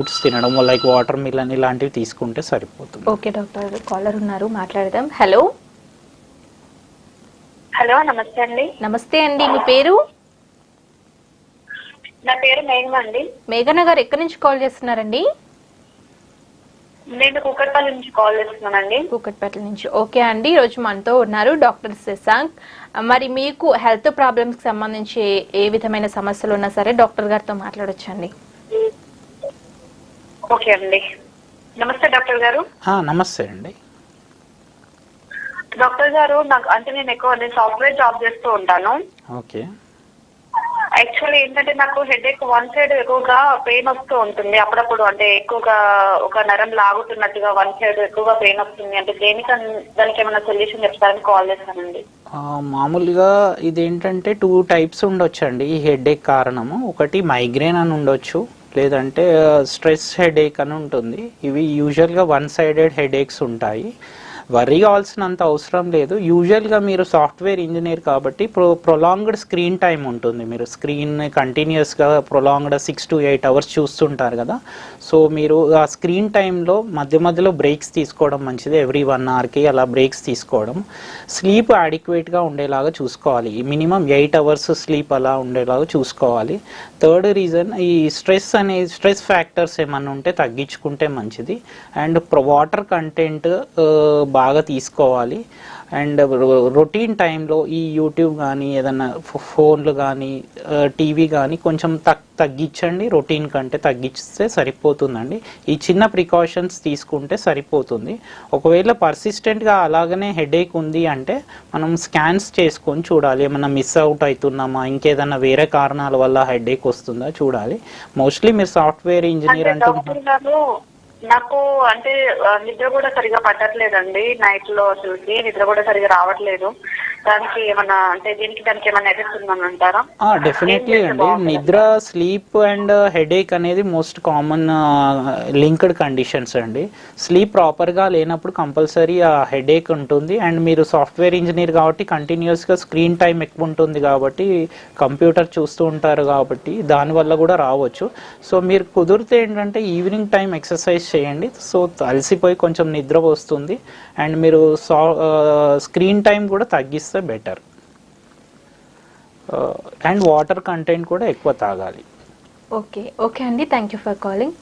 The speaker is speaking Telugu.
ఫ్రూట్స్ తినడం లైక్ వాటర్ మిలన్ ఇలాంటివి తీసుకుంటే సరిపోతుంది. ఓకే డాక్టర్, కాలర్ ఉన్నారు, మాట్లాడదాం. హలో హలో, నమస్తే అండి. నమస్తే అండి, మీ పేరు? నా పేరు మేఘన అండి. మేఘన గారు ఎక్కడి నుంచి కాల్ చేస్తున్నారండి? నేను కూకట్పల్లి నుంచి కాల్ చేస్తున్నానండి. కూకట్పల్లి నుంచి. ఓకే అండి, ఈరోజు మనతో ఉన్నారు డాక్టర్ శశాంక్. మరి మీకు హెల్త్ ప్రాబ్లమ్స్ కి సంబంధించి ఏ విధమైన సమస్యలు ఉన్నా సరే డాక్టర్ గారితో మాట్లాడొచ్చండి. ఓకే అండి. నమస్తే డాక్టర్ గారు. నమస్తే అండి. డాక్టర్ గారు, నేను ఎక్కువ సాఫ్ట్వేర్ జాబ్ చేస్తూ ఉంటాను. ఓకే. యాక్చువల్లీ ఏంటంటే నాకు హెడేక్ వన్ సైడ్ ఎక్కువగా పెయిన్ వస్తూ ఉంటుంది అప్పుడప్పుడు. అంటే ఎక్కువగా ఒక నరం లాగుతున్నట్టుగా వన్ సైడ్ ఎక్కువగా పెయిన్ వస్తుంది. అంటే దానికి ఏమైనా సొల్యూషన్ చెప్తారని కాల్ చేశానండి. మామూలుగా ఇదేంటంటే 2 టైప్స్ ఉండొచ్చండి ఈ హెడేక్ కారణము. ఒకటి మైగ్రేన్ అని ఉండొచ్చు, లేదంటే స్ట్రెస్ హెడేక్ అని ఉంటుంది. ఇవి యూజువల్గా వన్ సైడెడ్ హెడేక్స్ ఉంటాయి. వరీ కావాల్సినంత అవసరం లేదు. యూజువల్గా మీరు సాఫ్ట్వేర్ ఇంజనీర్ కాబట్టి ప్రొలాంగ్డ్ స్క్రీన్ టైం ఉంటుంది. మీరు స్క్రీన్ కంటిన్యూస్గా ప్రొలాంగ్డ్ 6 to 8 hours చూస్తుంటారు కదా. సో మీరు ఆ స్క్రీన్ టైంలో మధ్య మధ్యలో బ్రేక్స్ తీసుకోవడం మంచిది. ఎవ్రీ 1 hourకి అలా బ్రేక్స్ తీసుకోవడం. స్లీప్ అడిక్వేట్గా ఉండేలాగా చూసుకోవాలి. మినిమం 8 hours స్లీప్ అలా ఉండేలాగా చూసుకోవాలి. థర్డ్ రీజన్, ఈ స్ట్రెస్ ఫ్యాక్టర్స్ ఏమన్నా ఉంటే తగ్గించుకుంటే మంచిది. అండ్ వాటర్ కంటెంట్ బాగా తీసుకోవాలి. అండ్ రొటీన్ టైంలో ఈ యూట్యూబ్ కానీ ఏదన్నా ఫోన్లు కానీ టీవీ కానీ కొంచెం తగ్గించండి. రొటీన్ కంటే తగ్గిస్తే సరిపోతుందండి. ఈ చిన్న ప్రికాషన్స్ తీసుకుంటే సరిపోతుంది. ఒకవేళ పర్సిస్టెంట్గా అలాగనే హెడేక్ ఉంది అంటే మనం స్కాన్స్ చేసుకొని చూడాలి, ఏమన్నా మిస్ అవుట్ అవుతున్నామా, ఇంకేదన్నా వేరే కారణాల వల్ల హెడేక్ వస్తుందా చూడాలి. మోస్ట్లీ మీరు సాఫ్ట్వేర్ ఇంజనీర్ అంటున్నారు. నాకు అంటే నిద్ర కూడా సరిగా పట్టట్లేదండి. నైట్ లో అసలుకి నిద్ర కూడా సరిగా రావట్లేదు. దానికి ఏమన్నా దానికి ఏమన్నా ఎఫెక్ట్ ఉందని అంటారా? డెఫినెట్లీ అండి. నిద్ర, స్లీప్ అండ్ హెడేక్ అనేది మోస్ట్ కామన్ లింక్డ్ కండిషన్స్ అండి. స్లీప్ ప్రాపర్గా లేనప్పుడు కంపల్సరీ ఆ హెడేక్ ఉంటుంది. అండ్ మీరు సాఫ్ట్వేర్ ఇంజనీర్ కాబట్టి కంటిన్యూస్గా స్క్రీన్ టైం ఎక్కువ ఉంటుంది కాబట్టి కంప్యూటర్ చూస్తూ ఉంటారు కాబట్టి దానివల్ల కూడా రావచ్చు. సో మీరు కుదిరితే ఏంటంటే ఈవినింగ్ టైం ఎక్సర్సైజ్ చేయండి. సో అలసిపోయి కొంచెం నిద్ర వస్తుంది. అండ్ మీరు స్క్రీన్ టైం కూడా తగ్గిస్తే బెటర్. అండ్ వాటర్ కంటెంట్ కూడా ఎక్కువ తాగాలి. ఓకే అండి, థ్యాంక్ యూ ఫర్ కాలింగ్.